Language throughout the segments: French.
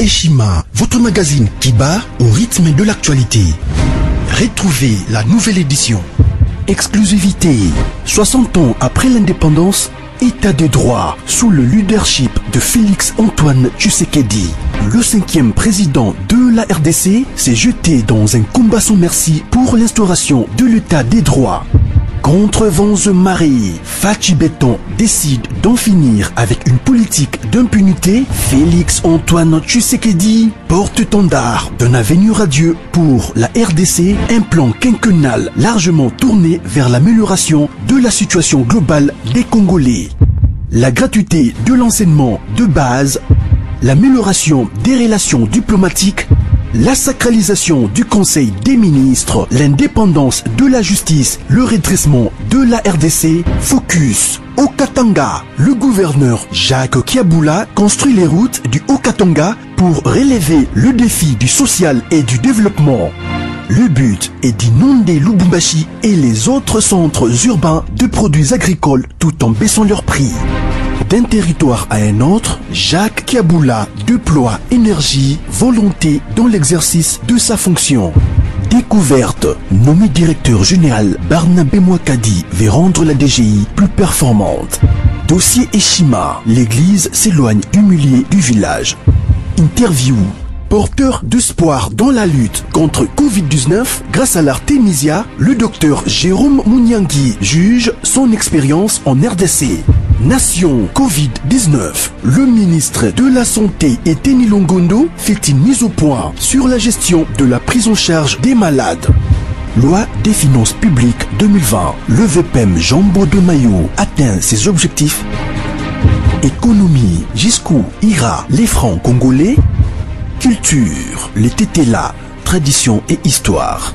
Eshima, votre magazine qui bat au rythme de l'actualité. Retrouvez la nouvelle édition. Exclusivité. 60 ans après l'indépendance, État de droit sous le leadership de Félix-Antoine Tshisekedi. Le 5e président de la RDC s'est jeté dans un combat sans merci pour l'instauration de l'État des droits. Contre vents et marées, Fachi Béton décide d'en finir avec une politique d'impunité. Félix-Antoine Tshisekedi, porte-étendard d'un avenir radieux pour la RDC, un plan quinquennal largement tourné vers l'amélioration de la situation globale des Congolais. La gratuité de l'enseignement de base, l'amélioration des relations diplomatiques, la sacralisation du Conseil des ministres, l'indépendance de la justice, le redressement de la RDC, focus au Katanga. Le gouverneur Jacques Kiaboula construit les routes du Haut-Katanga pour relever le défi du social et du développement. Le but est d'inonder Lubumbashi et les autres centres urbains de produits agricoles tout en baissant leurs prix. D'un territoire à un autre, Jacques Kiaboula déploie énergie, volonté dans l'exercice de sa fonction. Découverte, nommé directeur général, Barnabé Mouakadi veut rendre la DGI plus performante. Dossier Eshima, l'église s'éloigne humiliée du village. Interview, porteur d'espoir dans la lutte contre Covid-19, grâce à l'Artemisia, le docteur Jérôme Mouniangui juge son expérience en RDC. Nation Covid-19, le ministre de la Santé Eteni Longondo fait une mise au point sur la gestion de la prise en charge des malades. Loi des finances publiques 2020, le VPM Jambo de Mayo atteint ses objectifs. Économie, jusqu'où ira les francs congolais? Culture, les tétélas, tradition et histoire.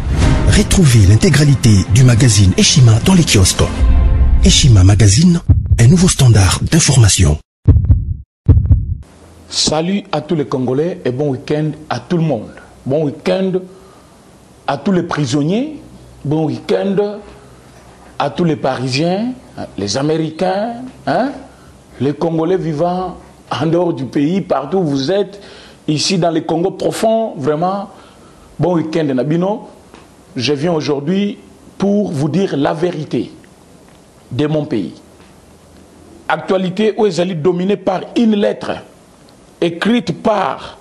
Retrouvez l'intégralité du magazine Eshima dans les kiosques. Eshima Magazine, un nouveau standard d'information. Salut à tous les Congolais et bon week-end à tout le monde. Bon week-end à tous les prisonniers. Bon week-end à tous les Parisiens, les Américains, les Congolais vivant en dehors du pays, partout où vous êtes, ici dans les Congos profonds, vraiment. Bon week-end Nabino. Je viens aujourd'hui pour vous dire la vérité de mon pays. Actualité où ils allaient dominée par une lettre écrite par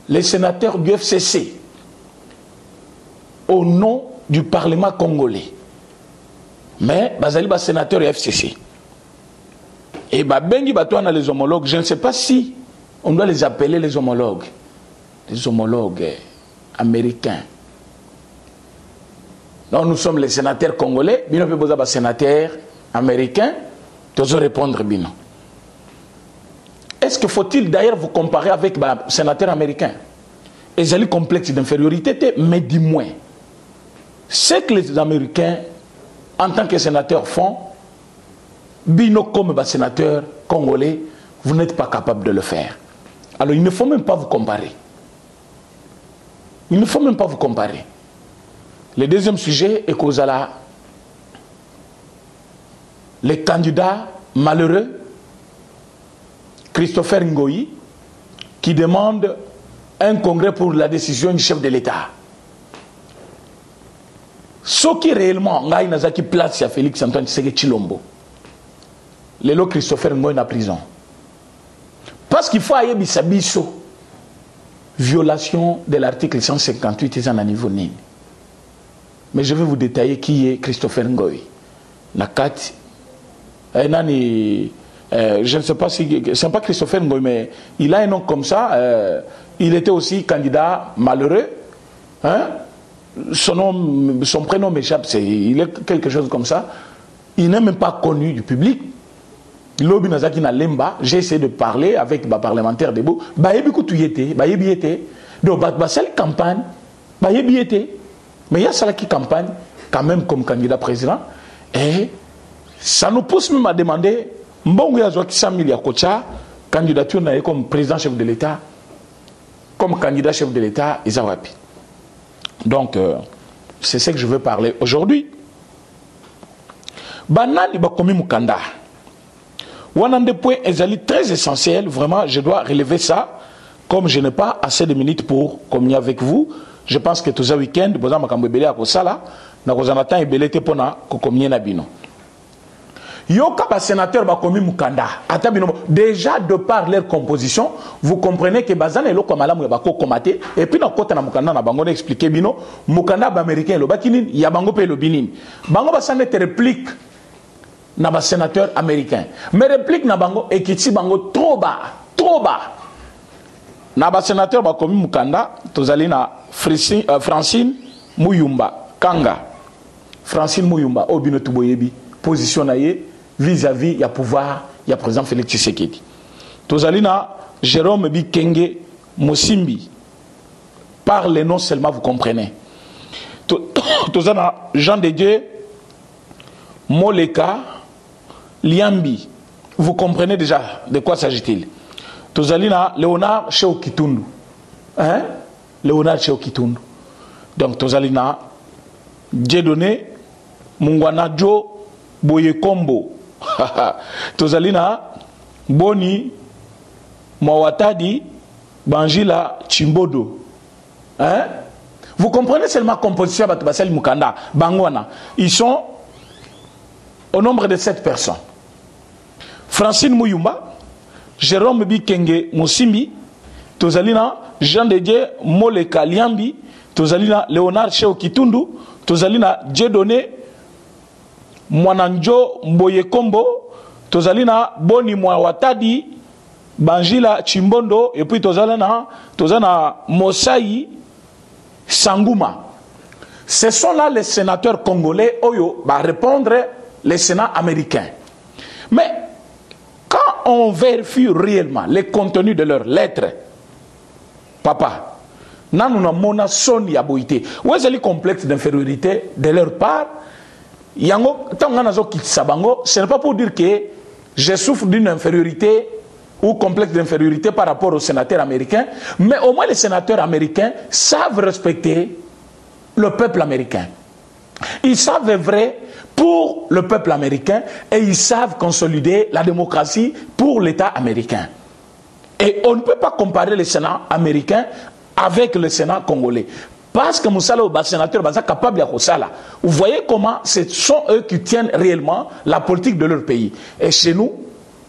les sénateurs du FCC au nom du Parlement congolais. Mais bazali ba sénateur du FCC. Et bengi batouana les homologues, je ne sais pas si on doit les appeler les homologues américains. Donc nous sommes les sénateurs congolais, bino pe boza ba sénateurs américains, tu os répondre bino. Est-ce que faut-il d'ailleurs vous comparer avec les sénateurs américains? Ils ont un complexe d'infériorité, mais dis-moi, ce que les Américains, en tant que sénateurs, font, bino comme sénateurs congolais, vous n'êtes pas capable de le faire. Alors il ne faut même pas vous comparer. Il ne faut même pas vous comparer. Le deuxième sujet est qu'aux les candidats malheureux, Christopher Ngoyi, qui demande un congrès pour la décision du chef de l'État. Ce qui réellement, Ngaï Nazaki place à Félix Antoine Tshisekedi Tshilombo. Le lot Christopher Ngoyi en prison. Parce qu'il faut aller bisabiso. Violation de l'article 158 et à niveau nini. Mais je vais vous détailler qui est Christopher Ngoyi. Nakati. Je ne sais pas si c'est pas Christopher Ngoyi, mais il a un nom comme ça. Il était aussi candidat malheureux. Son prénom m'échappe, il est quelque chose comme ça. Il n'est même pas connu du public. Lobi Nazaki na Lemba, j'ai essayé de parler avec les parlementaires debout. Donc, cette campagne, mais il y a celle qui campagne quand même comme candidat président. Et ça nous pousse même à demander, Mbongo Yazouaki Samil Yakocha, candidature comme président chef de l'État, comme candidat chef de l'État, Isawapi. Donc, c'est ce que je veux parler aujourd'hui. Banani Bakomi Mukanda. One des points très essentiels, vraiment, je dois relever ça. comme je n'ai pas assez de minutes pour communier avec vous, je pense que tout ce week-end, vous avez un à Kosala, nous avons un temps et pour communier na bino. Yoka ba sénateur ba komi mukanda déjà de par leur composition vous comprenez que bazana elo ko malamu ya bako komate et puis na kota na mukanda na bango expliquer bino mukanda ba américain lo bakini ya bango pe lo binini bango ba sane te réplique na ba sénateur américain mais réplique na bango ekiti bango trop bas na ba sénateur ba komi mukanda tozali na Francine Muyumba Kanga Francine Muyumba obino tuboyebi position na ye vis-à-vis ya pouvoir ya président Félix Tshisekedi. Tozalina Jérôme Bikenge Mosimbi. Parlez non seulement vous comprenez. Tozana Jean de Dieu Moleka Liambi. Vous comprenez déjà de quoi s'agit-il. Tozalina Léonard Cheokitundu. Hein? Léonard Cheokitundu. Donc Tozalina Dieudonné Mungwana Jo Boye Kombo. Tozalina Boni Mawatadi Banjila Chimbodo. Hein? Vous comprenez seulement composition Batubasel Mukanda Bangwana. Ils sont au nombre de 7 personnes. Francine Muyumba, Jérôme Bikenge Mosimbi, Tozalina Jean de Dieu Moleka Liambi, Tozalina Léonard Cheokitundu, Tozalina Dieudonné Mwananjo Mboye Kombo, Tozalina Boni Mwawatadi Banjila Chimbondo, et puis Tozana Mosaï Sanguma. Ce sont là les sénateurs congolais Oyo va répondre les sénats américains. Mais quand on vérifie réellement les contenus de leurs lettres, papa, nanuna mona soni aboité. Où est le complexe d'infériorité de leur part? Yango, ce n'est pas pour dire que je souffre d'une infériorité ou complexe d'infériorité par rapport aux sénateurs américains, mais au moins les sénateurs américains savent respecter le peuple américain. Ils savent œuvrer pour le peuple américain et ils savent consolider la démocratie pour l'État américain. Et on ne peut pas comparer le Sénat américain avec le Sénat congolais. Parce que Moussala ou les sénateurs sont capables de faire ça. Vous voyez comment ce sont eux qui tiennent réellement la politique de leur pays. Et chez nous,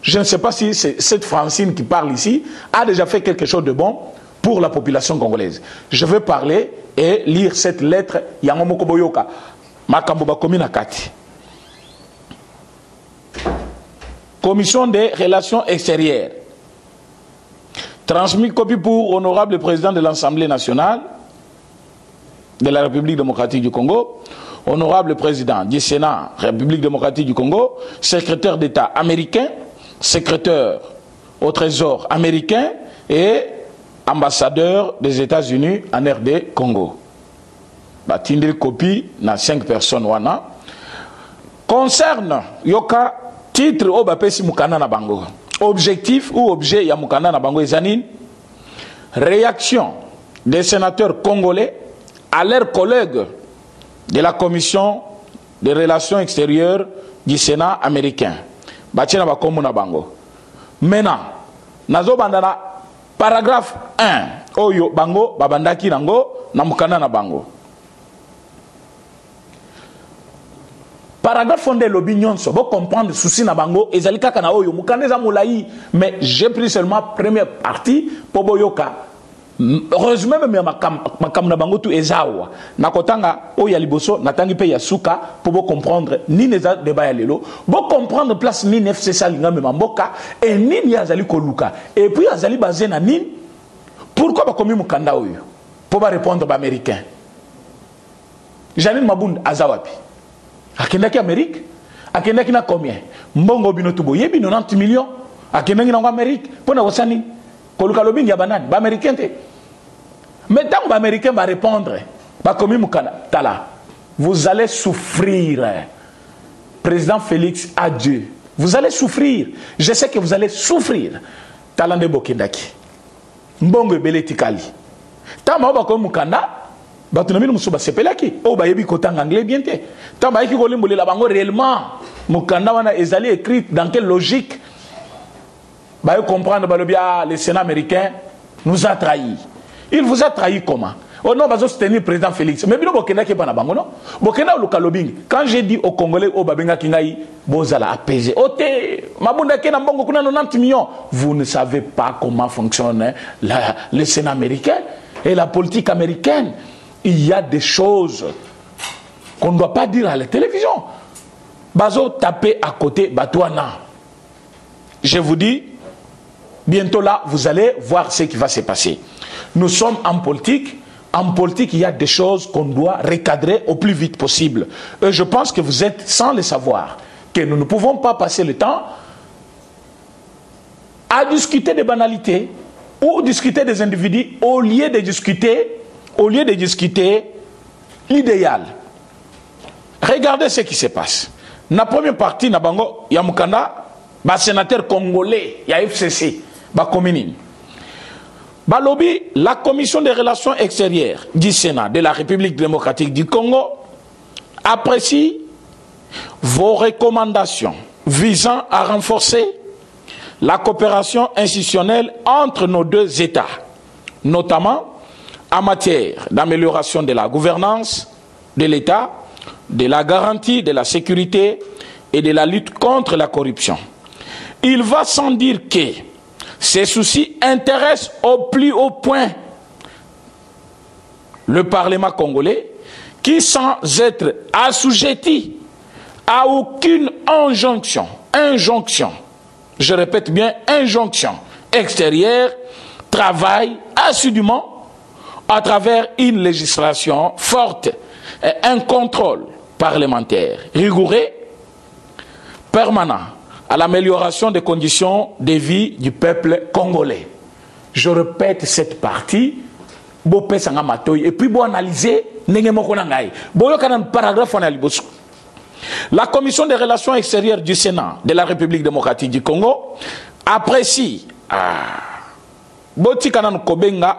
je ne sais pas si cette Francine qui parle ici a déjà fait quelque chose de bon pour la population congolaise. Je vais parler et lire cette lettre. Yangomoko Boyoka. Makamboba Komina Kati. Commission des relations extérieures. Transmis copie pour honorable président de l'Assemblée nationale de la République démocratique du Congo, honorable président du Sénat République démocratique du Congo, secrétaire d'État américain, secrétaire au Trésor américain et ambassadeur des États-Unis en RD Congo. Batindel copie na 5 personnes wana. Concerne yoka titre au bapesi mukana na bango. Objectif ou objet ya mukana na bango ezanine. Réaction des sénateurs congolais à leurs collègues de la commission des relations extérieures du Sénat américain. Batina bakomu na bango. Maintenant, nazo bandana paragraphe 1. Oyo bango babandaki nango na mukana na bango. Paragraphe fondé l'opinion, so vous comprendre souci na bango ezalika kana oyo mukandeza moulayi, mais j'ai pris seulement première partie pour boyoka. Heureusement même makam na bango tu ezawa nakotanga oya liboso natangi pe ya suka pour vous comprendre ni neza débat ya lelo vous comprendre place ni FC salinga me mamboka et ni yazali koluka et puis azali basé na nini pourquoi ba komi mukanda oyo pour ba répondre ba américain Janine Mabund azawapi akendaki Amérique akendaki na combien mbongo bino tubo yebi 90 millions akendaki na Amérique pona wasani koluka lobingi ya banane ba américain te mais tant ba américain va répondre ba komi mukana tala vous allez souffrir président Félix adieu vous allez souffrir je sais que vous allez souffrir talande bokendaki mbongo beletikali tama ba komi mukanda batunamino musuba sepelaki o ba yebi kotanga anglais bien te tamba yiki kolimbolela bango réellement mukanda wana ezali écrit dans quelle logique bah comprendre bah le bien les Sénat américains nous a trahis. Il vous a trahi comment? Oh non, vous soutenir le président Félix. Mais quand j'ai dit aux Congolais, au Babenga Kingaï, Bozala apaisé. Vous ne savez pas comment fonctionne le Sénat américain et la politique américaine. Il y a des choses qu'on ne doit pas dire à la télévision. Bazo tapé à côté, Batouana. Je vous dis, bientôt là, vous allez voir ce qui va se passer. Nous sommes en politique. En politique, il y a des choses qu'on doit recadrer au plus vite possible. Et je pense que vous êtes sans le savoir, que nous ne pouvons pas passer le temps à discuter des banalités ou discuter des individus au lieu de discuter l'idéal. Regardez ce qui se passe. La première partie, il y a un sénateur congolais, il y a FCC, Balobi, la commission des relations extérieures du Sénat de la République démocratique du Congo apprécie vos recommandations visant à renforcer la coopération institutionnelle entre nos deux États, notamment en matière d'amélioration de la gouvernance de l'État, de la garantie de la sécurité et de la lutte contre la corruption. Il va sans dire que ces soucis intéressent au plus haut point le Parlement congolais qui, sans être assujetti à aucune injonction, je répète bien, injonction extérieure, travaille assidûment à travers une législation forte et un contrôle parlementaire rigoureux, permanent, à l'amélioration des conditions de vie du peuple congolais. Je répète cette partie, et puis vous analysez, la commission des relations extérieures du Sénat de la République démocratique du Congo apprécie,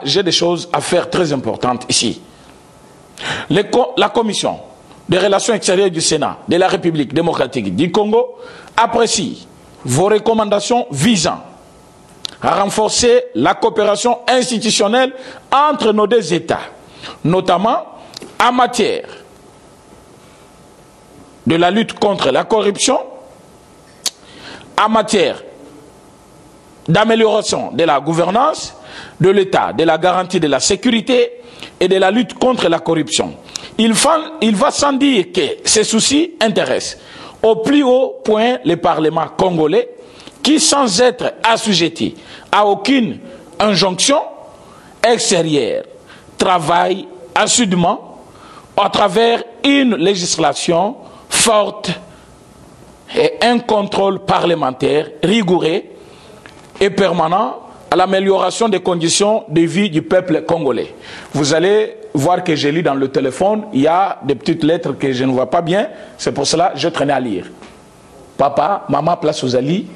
j'ai des choses à faire très importantes ici. La commission des relations extérieures du Sénat de la République démocratique du Congo apprécie vos recommandations visant à renforcer la coopération institutionnelle entre nos deux États, notamment en matière de la lutte contre la corruption, en matière d'amélioration de la gouvernance de l'État, de la garantie de la sécurité et de la lutte contre la corruption. Il va sans dire que ces soucis intéressent au plus haut point le Parlement congolais qui, sans être assujetti à aucune injonction extérieure, travaille assidûment à travers une législation forte et un contrôle parlementaire rigoureux et permanent à l'amélioration des conditions de vie du peuple congolais. Vous allez voir que j'ai lu dans le téléphone, il y a des petites lettres que je ne vois pas bien, c'est pour cela que je traînais à lire. Papa, maman, place aux alliés,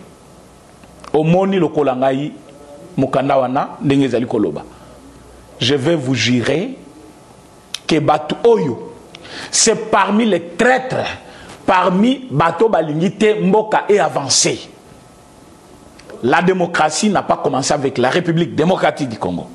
au moni le kolangai, mukandawana, n'engezali koloba. Je vais vous jurer que Batu Oyo, c'est parmi les traîtres, parmi Bato Balingite, Mboka et avancé. La démocratie n'a pas commencé avec la République démocratique du Congo.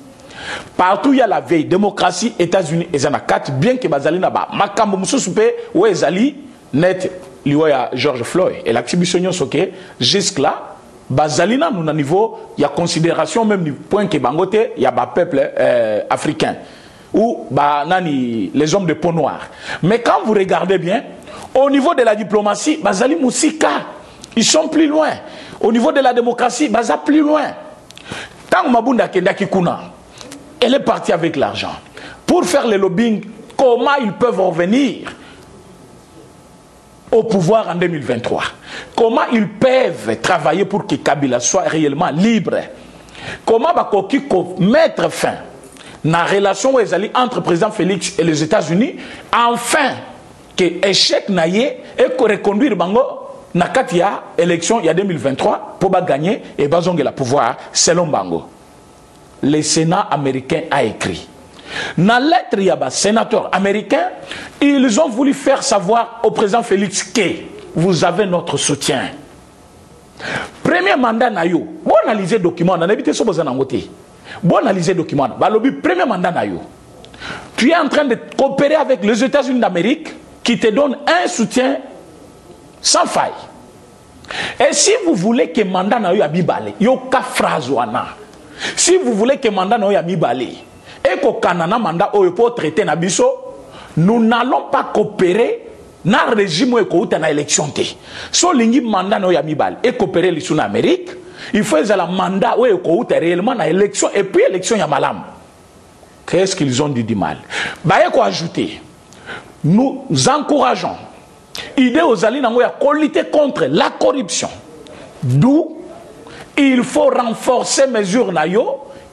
Partout il y a la veille, démocratie, États-Unis et Zanakat, bien que Bazali n'a Makambo Moussoupe, ou Ezali, net, l'Iwoya George Floyd, et l'exhibition soké, jusque-là, Bazalina, nous, à niveau, il y a considération même du point que Bangote, il y a un peuple africain, ou les hommes de peau noire. Mais quand vous regardez bien, au niveau de la diplomatie, Bazali Moussika, ils sont plus loin. Au niveau de la démocratie, Baza plus loin. Tant Mabunda Kendaki Kuna, elle est partie avec l'argent. Pour faire le lobbying, comment ils peuvent revenir au pouvoir en 2023? Comment ils peuvent travailler pour que Kabila soit réellement libre? Comment Bakoki mettre fin à la relation entre le président Félix et les États-Unis, enfin que l'échec naïe et reconduire Bango Nakatia élection il y a 2023 pour gagner et bazonge la pouvoir selon Bango. Le Sénat américain a écrit. Dans la lettre, il y a des sénateurs américains, ils ont voulu faire savoir au président Félix que vous avez notre soutien. Premier mandat, vous analysez le document, on a évité ce que vous avez. Bon, analyser le document. Le premier mandat, tu es en train de coopérer avec les États-Unis d'Amérique qui te donnent un soutien sans faille. Et si vous voulez que le mandat n'a eu à Bibale, il y a une phrase. Si vous voulez que le mandat n'a eu à Bibale, et que le mandat pour traiter Nabiso, nous n'allons pas coopérer dans le régime où il y a une élection. Si le mandat n'a eu à Bibale et coopérer avec l'Amérique, il faut que le mandat où il y a réellement une élection et puis l'élection, il y a malam. Qu'est-ce qu'ils ont dit du mal? Bah, il faut ajouter, nous encourageons l'idée aux alliés à lutter contre la corruption. D'où il faut renforcer les mesures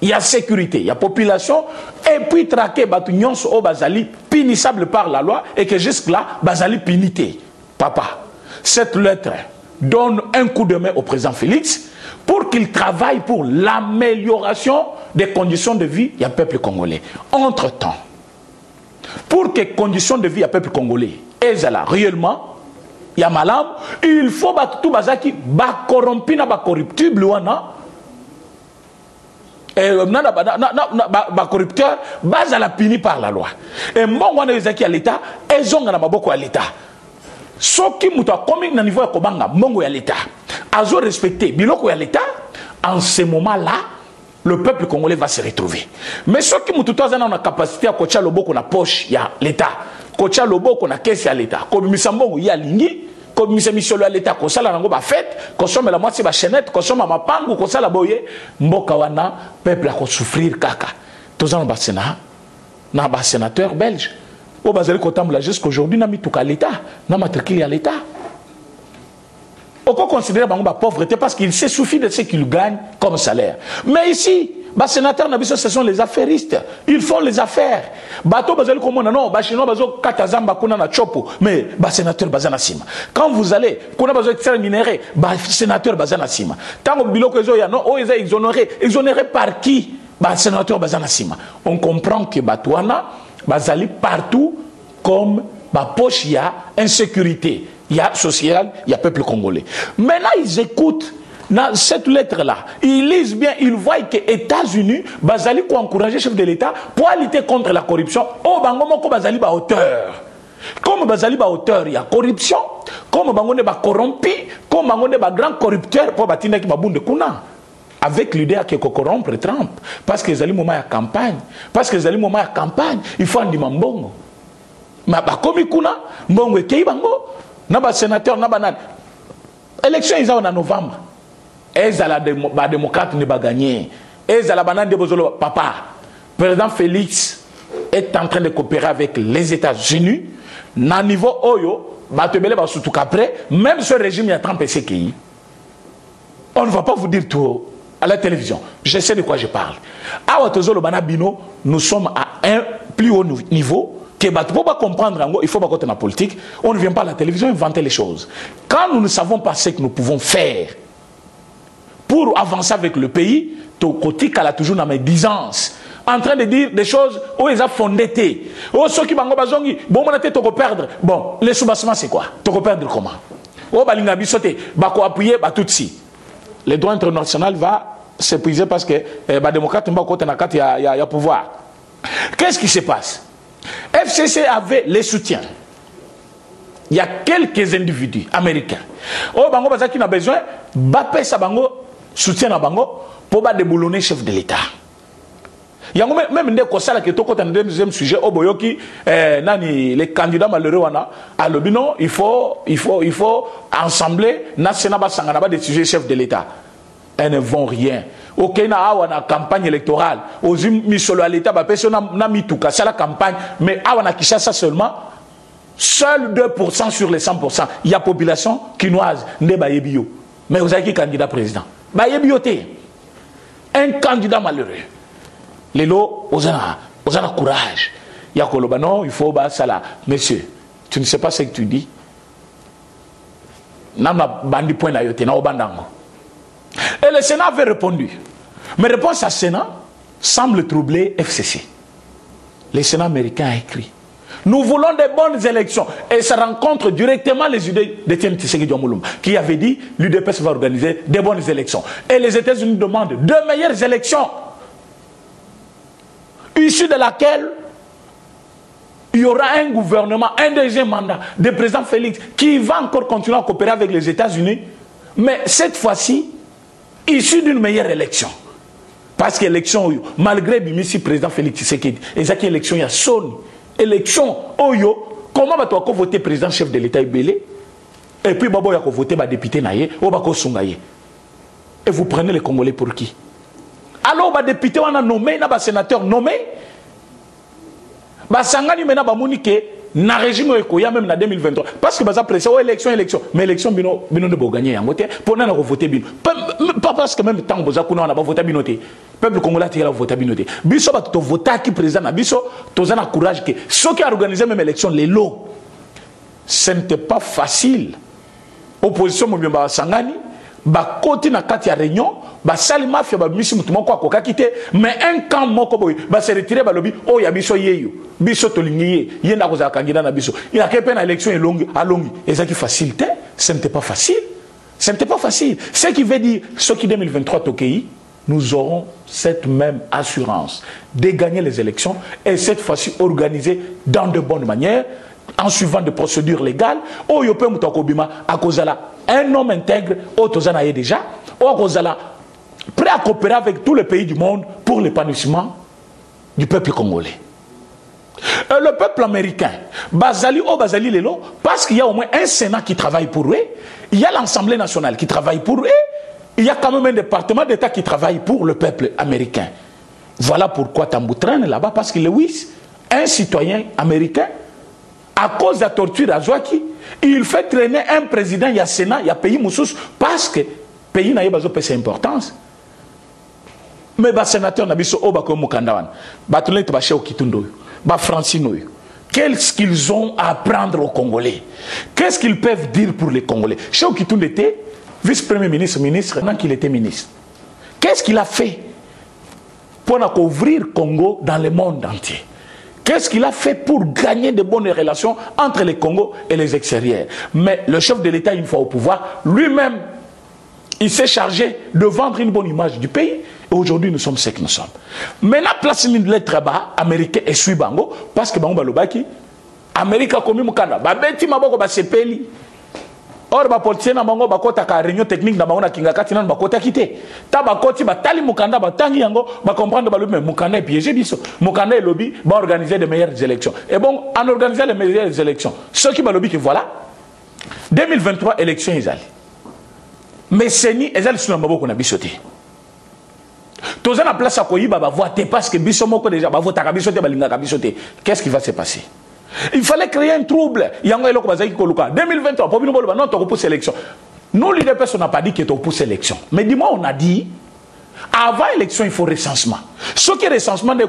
il y a sécurité, il y a population, et puis traquer Batunions au Bazali, punissable par la loi, et que jusque-là, Bazali punité. Papa, cette lettre donne un coup de main au président Félix pour qu'il travaille pour l'amélioration des conditions de vie du peuple congolais. Entre-temps, pour que les conditions de vie du peuple congolais aient réellement, il y a malam, il faut que tout bazaki ba corrompu na ba corruptible wana et ba corrupteur base à la puni par la loi. Et mon wana ezaki à l'état, ils ont na maboko à l'état. Ce qui muta comme na niveau ya kobanga mongo ya l'état. Azo respecter biloko ya l'état, en ce moment-là, le peuple congolais va se retrouver. Mais ce qui muta na na capacité à kocha loboko na poche ya l'état. Kocha loboko na caisse ya l'état. Comme misambongo ya lingi, comme misamisolo ya l'état ko sala nango ba fête, ko somme la moitié ba chaînette, ko somme ma pangu ko sala boye, mboka wana peuple a ko souffrir kaka. Tozana ba sénat, na ba sénateur belge. Au bazali ko tambla jusqu'aujourd'hui na mituka l'état, na matricule ya l'état. On peut considérer la pauvreté parce qu'il s'est suffi de ce qu'il gagne comme salaire. Mais ici, les sénateurs, ce sont les affairistes. Ils font les affaires. Bateau bazali comme non, bachino bazo katazamba kuna na chopo, mais sénateur bazana sima. Quand vous allez, kuna bazo extraire minéré, sénateur bazana sima. Tant biloko ezo ya non, ils exonéré par qui? Sénateur bazana sima. On comprend que batouana bazali partout comme poche ya insécurité. Il y a social, il y a peuple congolais. Maintenant, ils écoutent dans cette lettre-là. Ils lisent bien, ils voient que les États-Unis, Bazali ont encouragé le chef de l'État pour lutter contre la corruption. Oh, Bangomoko Bazali ba auteur. Comme Bazali ba auteur, il y a corruption. Comme Bangone ba corrompu. Comme Bangone ba grand corrupteur pour batina qui babunde kuna. Avec l'idée à corrompre Trump. Parce que les alliés moment à campagne. Parce que les alliés moment à campagne, il faut en dire mbongo. Mais comme kuna, mbongo et kei bango. Naba sénateur, naba nan. Élection, ils ont en novembre. Et la démocrate ne va gagner. Et la banane de Bozolo, papa. Président Félix est en train de coopérer avec les États-Unis. Na niveau Oyo, Batebele va surtout qu'après, même ce régime, il y a 30 PCKI. On ne va pas vous dire tout à la télévision. Je sais de quoi je parle. À Watozolo Banabino, nous sommes à un plus haut niveau. Pour pas comprendre, il faut pas qu'on ait la politique. On ne vient pas à la télévision inventer les choses. Quand nous ne savons pas ce que nous pouvons faire pour avancer avec le pays, Tokotik a toujours dans mes 10 ans en train de dire des choses où ils ont fondé. Oh, ceux qui m'ont bazongi, bon, on a été perdre. Bon, les soubassements, c'est quoi? Toko perdre comment? Oh, balinga bisote, bako appuyer, batutsi. Le droit international va s'épuiser parce que les démocrates n'ont pas côté na carte, il y a pouvoir. Qu'est-ce qui se passe? FCC avait les soutiens. Il y a quelques individus américains. Oh, bango bazaki na besoin, bapé sa bango soutien na bango pour déboulonner chef de l'État. Il y a même des cosala qui sont dans le deuxième sujet. Oh, boyoki, nani les candidats malheureux wana. À l'obino, il faut ensembler national sangana des sujets chef de l'État. Elles ne vont rien. Ok, na campagne électorale. Aux misolo à l'État, na mituka, c'est la campagne. Mais awana Kishasa seulement, seul 2% sur les 100%. Il y a population quinoise, ne baébio. Mais vous avez qui candidat président? Baébioté. Un candidat malheureux. Les lots, vous avez courage. Il y a Kolobano, il faut ça là. Monsieur, tu ne sais pas ce que tu dis. Nama bandi point na yote, na obandango. Et le Sénat avait répondu. Mais réponse à Sénat semble troubler FCC. Le Sénat américain a écrit: nous voulons des bonnes élections. Et ça rencontre directement les idées d'Étienne Tshisekedi Diomouloum, qui avait dit l'UDPS va organiser des bonnes élections. Et les États-Unis demandent de meilleures élections. issue de laquelle il y aura un gouvernement, un deuxième mandat de président Félix qui va encore continuer à coopérer avec les États-Unis, mais cette fois-ci, issu d'une meilleure élection. Parce que l'élection, malgré Bimissi, président Félix Tshisekedi, et cette élection, il y a son élection, comment va-t-on voter président chef de l'État belé? Et puis, il y a voter député naïe, ou sungaye. Et vous prenez les Congolais pour qui? Alors, les députés, on a nommé, on a sénateur nommé. Sangani mena ba munike na régime ekoya même na 2023 parce que baza pression élection mais élection bino de bo gagner yango te pour na voter bino pas parce que même temps boza kuna na ba voter bino te peuple congolais ti la voter bino te biso ba to voter qui président na biso toza na courage que ceux qui organiser même élection les lots ce n'était pas facile opposition mo ba sangani ba côté na kati ya réunion ba sali mafia ba misi mutu moko akoka kite mais un camp moko boy ba se retirer ba lobi o ya biso yeyo biso tolingi ye na koza kangina na biso il a que peine élection longue et ça qui facilité ce n'était pas facile ce qui veut dire ce qui 2023 tokei nous aurons cette même assurance de gagner les élections et cette fois-ci organisées dans de bonnes manières en suivant des procédures légales. Oh, yo peut mutokobima à cause de un homme intègre, oh, tozana est déjà, oh, à cause de prêt à coopérer avec tous les pays du monde pour l'épanouissement du peuple congolais. Le peuple américain, Bazali Lelo, parce qu'il y a au moins un Sénat qui travaille pour eux, il y a l'Assemblée nationale qui travaille pour eux, il y a quand même un département d'État qui travaille pour le peuple américain. Voilà pourquoi Tambou traîne là-bas, parce qu'il est un citoyen américain. À cause de la torture à Zouaki, il fait traîner un président, il y a Sénat, il y a pays Moussous, parce que le pays n'a pas ses importance. Mais les sénateurs n'ont pas de Mukandawan, qu'est-ce qu'ils ont à apprendre aux Congolais? Qu'est-ce qu'ils peuvent dire pour les Congolais? Chez Okitoun était vice-premier ministre, maintenant qu'il était ministre. Qu'est-ce qu'il a fait pour ouvrir le Congo dans le monde entier? Qu'est-ce qu'il a fait pour gagner de bonnes relations entre les Congo et les extérieurs? Mais le chef de l'État, une fois au pouvoir, lui-même, il s'est chargé de vendre une bonne image du pays. Et aujourd'hui, nous sommes ce que nous sommes. Maintenant, place une lettre bas, américain et Suibango, parce que Bango Balobaki, Amérique a commis Mukanda, Babeti Maboko Basepeli. Or, ba politicien na bango bakota ka réunion technique na bango na kingakati na bakota kité. Ta bakoti batali Mukanda batangi yango ba comprendre ba lui Mukanda est piégé biso. Mukanda et lobby va organiser de meilleures élections. Et bon, en organisant les meilleures élections, ceux qui ba lobby que voilà 2023 élections ils allaient. Mais seni ezali suna maboko na biso te. Toza na place à koyiba ba voter parce que biso moko déjà ba voter ka biso te ba linga ka biso te. Qu'est-ce qui va se passer? Il fallait créer un trouble. 2023, pour nous, non, tu repousses l'élection. Nous, l'UDPS, on n'a pas dit que tu repousses l'élection. Mais dis-moi, on a dit, avant l'élection, il faut recensement. Ce qui est recensement de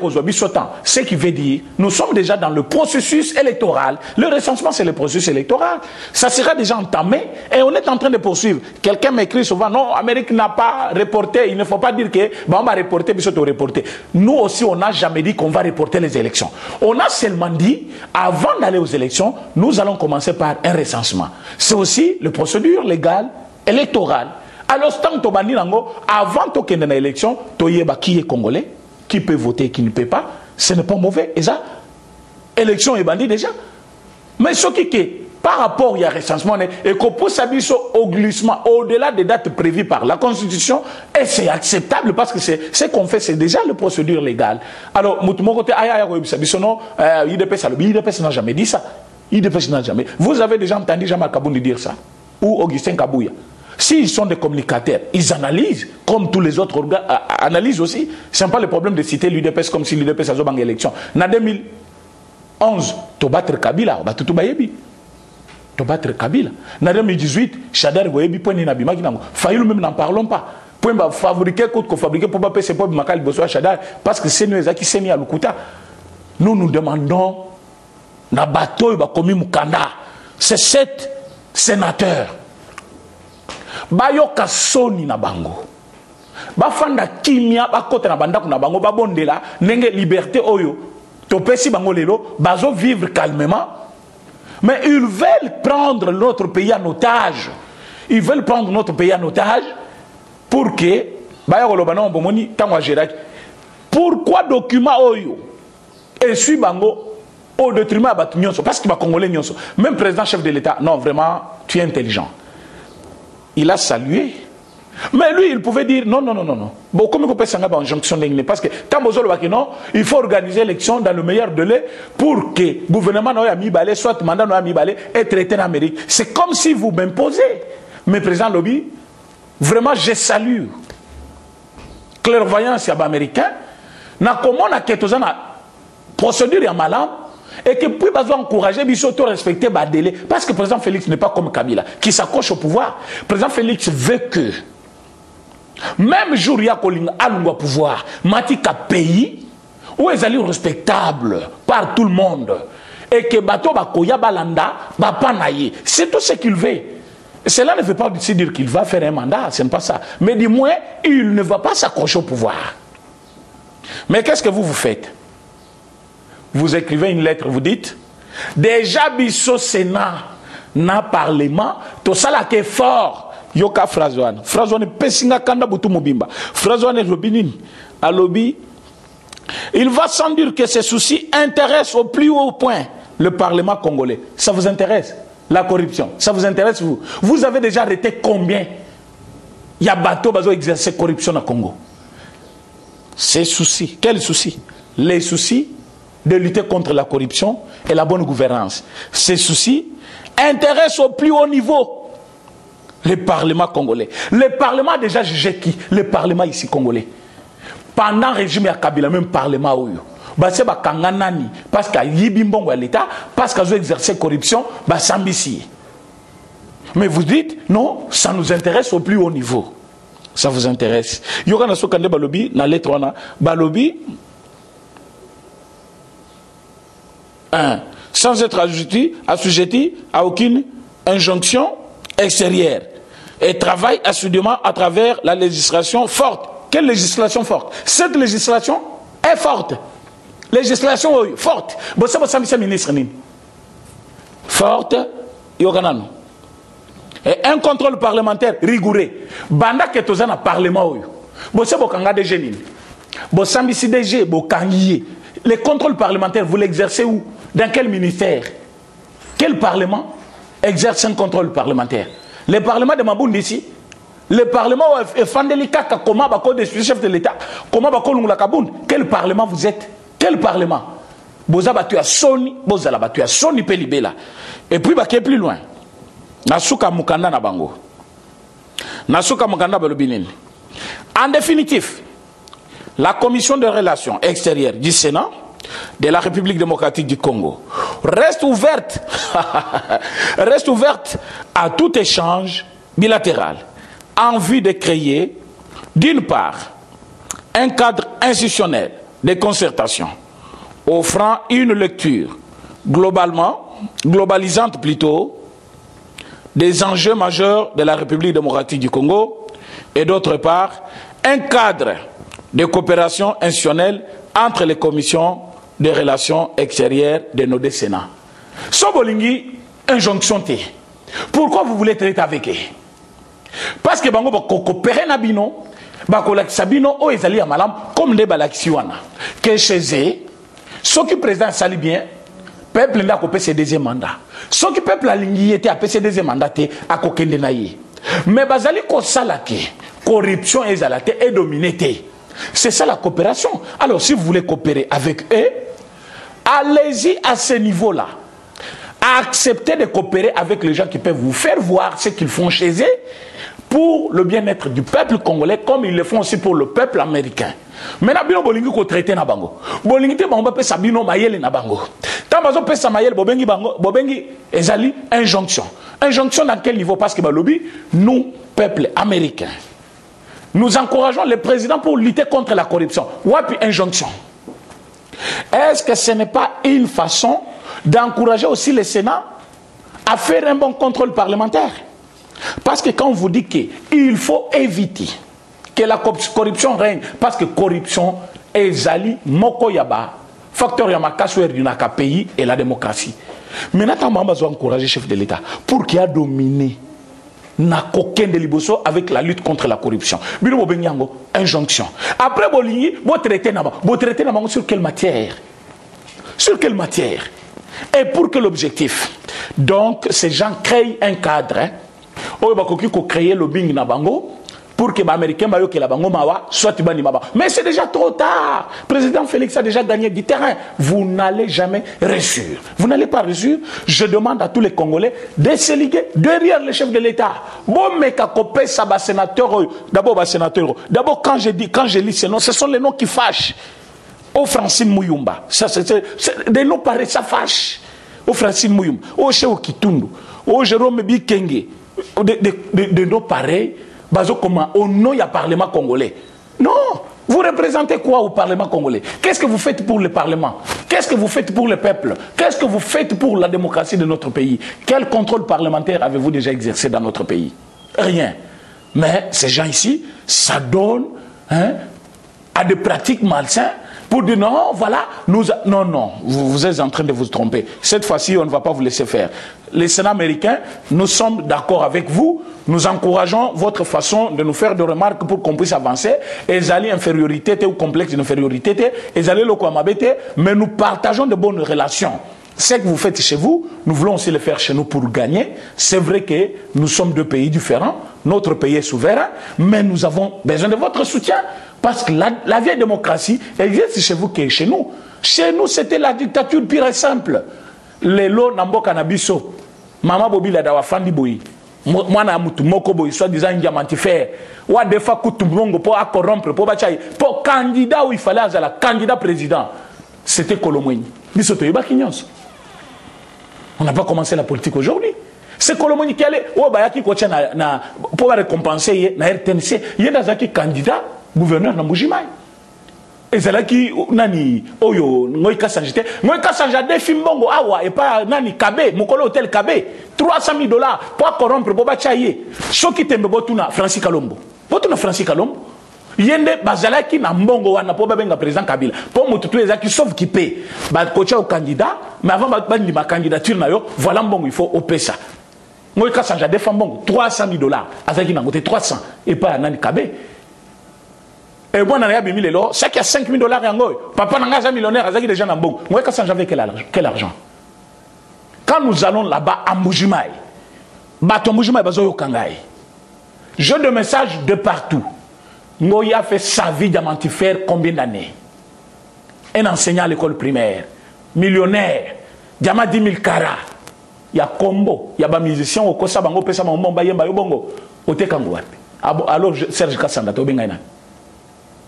ce qui veut dire, nous sommes déjà dans le processus électoral. Le recensement, c'est le processus électoral. Ça sera déjà entamé et on est en train de poursuivre. Quelqu'un m'écrit souvent, non, Amérique n'a pas reporté. Il ne faut pas dire que, bah, on va reporter, puis on reporter. Nous aussi, on n'a jamais dit qu'on va reporter les élections. On a seulement dit, avant d'aller aux élections, nous allons commencer par un recensement. C'est aussi la procédure légale, électorale. Alors, tant que avant de l'élection, qui est congolais, qui peut voter, qui ne peut pas, ce n'est pas mauvais. Et ça, l'élection est bandit déjà. Mais ce qui est, par rapport à recensement, et qu'on pousse au glissement au-delà des dates prévues par la Constitution, et c'est acceptable parce que ce qu'on fait, c'est déjà la procédure légale. Alors, IDPS n'a jamais dit ça. IDPS n'a jamais. Vous avez déjà entendu Jean-Marc Kabouni dire ça? Ou Augustin Kabouya? S'ils sont des communicateurs, ils analysent, comme tous les autres organes analysent aussi. Ce n'est pas le problème de citer l'UDPS comme si l'UDPS a joué en élection. En 2011, tu battre Kabila, tu battre Kabila. En 2018, Chadar Goyebi, point Ninabima, Fayou même n'en parlons pas. Point fabriquer, coûte fabriquer pour pas c'est pas Makal Bosso Chadar, parce que c'est nous qui s'est mis à l'Ukuta. Nous demandons, na bateau, comme Mukanda, c'est 7 sénateurs. Bayoka soni na bango bafanda kimia bakota na bandako na bango babondela nenge liberté oyo topesi bango lelo bazo vivre calmement mais ils veulent prendre notre pays en otage. Ils veulent prendre notre pays en otage pour que bayakoloba na bomoni tango gérer. Pourquoi document oyo et suit bango au détriment à Batu Nyonso, parce qu'il va Congolais Nyonso. Même président chef de l'État, non, vraiment, tu es intelligent. Il a salué. Mais lui, il pouvait dire non, non, non, non, non. Bon, comme on peut s'en avoir en jonction d'anglais, parce que tant que non, il faut organiser l'élection dans le meilleur délai pour que le gouvernement n'ait mis balai, soit le mandat n'ait mis balai, et traité en Amérique. C'est comme si vous m'imposez. Mais président Lobby, vraiment, je salue. Clairvoyance américain, na comment na ketozana procédure ya malam. Et que puis besoin encourager, il faut respecter le délai. Parce que le président Félix n'est pas comme Kabila, qui s'accroche au pouvoir. Le président Félix veut que, même jour il y a un pouvoir, Matika pays, où ils allaient respectables par tout le monde. Et que Bato Bakoya Balanda, Bapanaye. C'est tout ce qu'il veut. Cela ne veut pas dire qu'il va faire un mandat, ce n'est pas ça. Mais du moins, il ne va pas s'accrocher au pouvoir. Mais qu'est-ce que vous faites? Vous écrivez une lettre, vous dites, déjà biso Sénat, na parlement, tout ça là qui est fort. Yoka Frazouane. Frazouane pesinga kanda butu mobimba. Frazouane robinin. À lobby. Il va sans dire que ces soucis intéressent au plus haut point le Parlement congolais. Ça vous intéresse? La corruption. Ça vous intéresse vous? Vous avez déjà arrêté combien? Il y a bateau bazo exercer corruption au Congo. Ces soucis. Quels soucis? Les soucis de lutter contre la corruption et la bonne gouvernance. Ces soucis intéressent au plus haut niveau le Parlement congolais. Le Parlement a déjà jugé qui? Le Parlement ici congolais. Pendant le régime de Kabila, même Parlement où c'est Kanganani, parce qu'il y a Yibimbongo à l'État, parce qu'ils ont exercé corruption, Sambisi. Mais vous dites, non, ça nous intéresse au plus haut niveau. Ça vous intéresse. Il y aura un Sokande Balobi, dans lettre Balobi, sans être assujetti à aucune injonction extérieure et travaille assidûment à travers la législation forte. Quelle législation forte? Cette législation est forte. Législation forte. Bon, ça va ministre forte. Et un contrôle parlementaire rigoureux. Banda que tu as un parlement. Bon, c'est bon des génies. Bon, Sambisi DG, bon kangiye. Les contrôles parlementaires, vous l'exercez où? Dans quel ministère? Quel parlement exerce un contrôle parlementaire? Le parlement de Mabound ici, le parlement est Fandelika, comment bako des chefs de l'État, comment bako l'ungla Kabound? Quel parlement vous êtes? Quel parlement? Boza battu à Sony, Boza la battu à Sony Pelibela. Et puis baké plus loin. Nasuka Mukanda na bango. Nasuka Mukanda balobinine. En définitive, la commission de relations extérieures du Sénat de la République démocratique du Congo reste ouverte à tout échange bilatéral en vue de créer, d'une part, un cadre institutionnel de concertation offrant une lecture globalisante plutôt des enjeux majeurs de la République démocratique du Congo et d'autre part, un cadre de coopération institutionnelle entre les commissions de relations extérieures de nos deux Sénats. Sobolingi, injonction T. Pourquoi vous voulez traiter avec eux? Parce que bango coopérer na bino, bakolakisa bino o ezali ya malam comme des balaksiwana. Que chez eux, ceux qui président sali bien, peuple n'a pas ses deuxième mandat. Ceux qui peuple a lingi était à ses deuxième mandat à kokende na ye. Mais bazali ko salaki, corruption et zalate et dominité. C'est ça la coopération. Alors si vous voulez coopérer avec eux, allez-y à ce niveau-là. Acceptez de coopérer avec les gens qui peuvent vous faire voir ce qu'ils font chez eux pour le bien-être du peuple congolais comme ils le font aussi pour le peuple américain. Maintenant, bino bolingi ko traiter na bango. Bolingi te bango pe sabino mayele na bango. Tamazo pe sa mayele bobengi bango, bobengi ezali injonction. Injonction dans quel niveau? Parce que balobi, nous, peuple américain, nous encourageons le président pour lutter contre la corruption. Wapi injonction. Est-ce que ce n'est pas une façon d'encourager aussi le Sénat à faire un bon contrôle parlementaire? Parce que quand on vous dit qu'il faut éviter que la corruption règne, parce que corruption est zali moko yaba, facteur yamakasouer du naka pays et la démocratie. Maintenant, on va encourager le chef de l'État pour qu'il a dominé n'a qu'aucun de liboso avec la lutte contre la corruption. Bino injonction. Après Boligny, vous traitez sur quelle matière? Sur quelle matière? Et pour quel objectif? Donc, ces gens créent un cadre. Ils vont créer le lobbying na bango pour que les Américains que la bango mawa soit bani maba. Mais c'est déjà trop tard. Le président Félix a déjà gagné du terrain. Vous n'allez jamais réussir. Vous n'allez pas réussir. Je demande à tous les Congolais de se liguer derrière le chef de l'État. Bon, mais d'abord, quand je lis ces noms, ce sont les noms qui fâchent. Au Francine Mouyumba, des noms pareils, ça fâche. Au Francine Mouyumba, au Cheo Kitundu, au Jérôme Bikenge, des noms pareils, au nom du Parlement congolais. Non, vous représentez quoi au Parlement congolais? Qu'est-ce que vous faites pour le Parlement? Qu'est-ce que vous faites pour le peuple? Qu'est-ce que vous faites pour la démocratie de notre pays? Quel contrôle parlementaire avez-vous déjà exercé dans notre pays? Rien. Mais ces gens ici, ça donne à des pratiques malsaines. Pour dire non, voilà, non, vous êtes en train de vous tromper. Cette fois-ci, on ne va pas vous laisser faire. Les Sénats américains, nous sommes d'accord avec vous. Nous encourageons votre façon de nous faire des remarques pour qu'on puisse avancer. Et aller infériorité ou complexe d'infériorité, et aller le Kwamabete, mais nous partageons de bonnes relations. Ce que vous faites chez vous, nous voulons aussi le faire chez nous pour gagner. C'est vrai que nous sommes deux pays différents. Notre pays est souverain, mais nous avons besoin de votre soutien. Parce que la vieille démocratie existe chez vous que chez nous. Chez nous, c'était la dictature pure et simple. Les lots n'amboka nabiso. Mama Bobi la dawa fandi boyi. Mwana mutu moko boyi soit disant diamantifère. Wa defa kutumbongo pour corrompre pour bachai. Pour candidat où il fallait avoir la candidat président. C'était Kolomweni. Biso to yeba kinyos. On n'a pas commencé la politique aujourd'hui. C'est Kolomweni qui allait au bayaki kocha na pour récompenser na RTNC. Il y a des candidats gouverneur na Mbujimayi. Et c'est là qui nani oyo ngoika sanjite ngoika sanja defi mbongo awa et pas nani Kabe mokolo hôtel Kabe $300,000 pour corrompre boba chaye soki tembe botuna Francis Kalombo yende bazalaki na mbongo wana po babenga président Kabila po mututu ezaki sauf qui paie ba kocha au candidat mais avant ba ma candidature na yo voilà mbongo il faut opesa ngoika sanja defi mbongo $300,000 azaki na ngote 300 et pas nani Kabe. Et moi, c'est qu'il y a $5,000. Papa n'a millionnaire, il y a des gens en bon. Moi, quand j'avais quel argent? Quand nous allons là-bas à Mbujimayi, je de messages de partout. Ngoya fait sa vie diamantifère combien d'années? Un enseignant à l'école primaire, millionnaire, diamant 10 000 carats. Il y a combo, il y a des musiciens au Kosa Bango, Pesa Mambo, Bayemba, Yobongo, au Tekangouapi. Alors, Serge Kassanda, Tobingaina.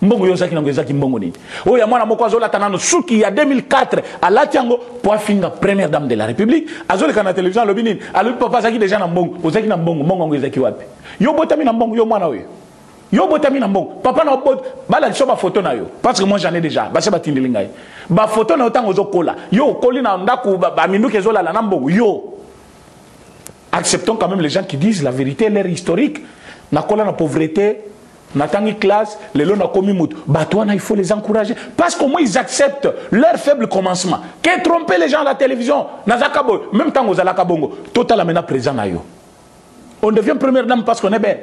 Mbongo yosaki na ngezaki mbongo nini oya mwana moko azola tanano suki ya 2004 à Latiango pour finga première dame de la République azole kana télévision lobi nini alobi papa zaki déjà na mbongo ozaki na mbongo mbongo ngezaki wapi yo botami na mbongo yo mwana oyo yo botami na mbongo papa na bot bala liso ba photo na yo parce que moi j'en ai déjà ba se batindeli ngai ba photo na otango zokola yo koli na ndaku ba minduke zola la na mbongo yo acceptons quand même les gens qui disent la vérité l'ère historique na kola na pauvreté. Natangi classe, les lots n'a commis mout. Batouana, il faut les encourager. Parce qu'au moins ils acceptent leur faible commencement. Qu'est tromper les gens à la télévision? Nazakabo, même temps aux Alakabongo, total amena présent na yo. On devient première dame parce qu'on est belle.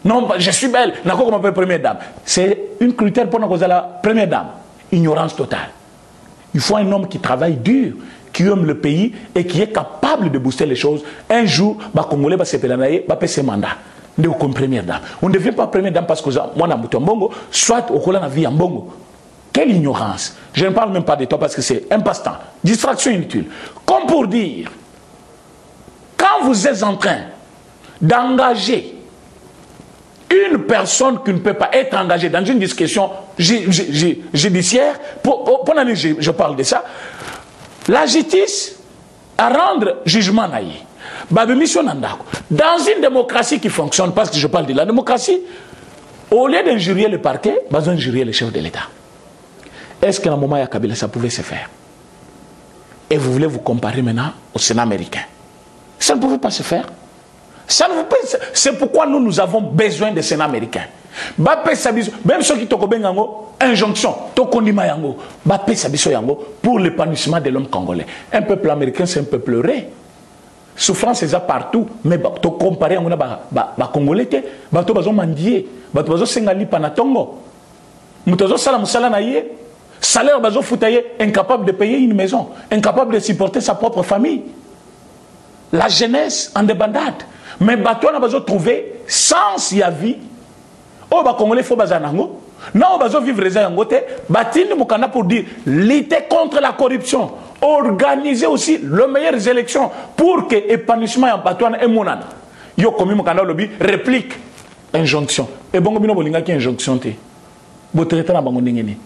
Non, je suis belle. Nako comme appelle première dame. C'est une critère pour nous la première dame. Ignorance totale. Il faut un homme qui travaille dur, qui aime le pays et qui est capable de booster les choses. Un jour, bah Congolais va se pelanayer, va payer ses mandats. Comme première dame. On ne devient pas première dame parce que moi, je mbongo, soit au cola la vie en bongo. Quelle ignorance. Je ne parle même pas de toi parce que c'est un passe-temps. Distraction inutile. Comme pour dire, quand vous êtes en train d'engager une personne qui ne peut pas être engagée dans une discussion judiciaire, pendant que je parle de ça, la justice à rendre jugement naïe. Dans une démocratie qui fonctionne, parce que je parle de la démocratie, au lieu d'injurier le parquet, on injurier le chef de l'État. Est-ce qu'à un moment, Kabila, ça pouvait se faire? Et vous voulez vous comparer maintenant au Sénat américain? Ça ne pouvait pas se faire. C'est pourquoi nous avons besoin des Sénats américains. Même ceux qui ont injonction, pour l'épanouissement de l'homme congolais. Un peuple américain, c'est un peuple heureux. Souffrance est partout, mais tu compares à les Congolais, tu vas mendier, tu vas sengali panatongo, tu vas sala musala na ye, Salaire bazo foutaye, incapable de payer une maison, incapable de supporter sa propre famille. La jeunesse en débandade. Mais bateau on a besoin de trouver sens y a vie. Oh bah congolais faut bazanango. Non on a besoin de vivre les angote. Batine mukanda pour dire lutter contre la corruption. Organiser aussi les meilleures élections pour que l'épanouissement en bateau est monade. Yo comme mukanda lobby réplique injonction. Et bon bino bolinga qui injonction te. Bo traiter na bango ndengeni.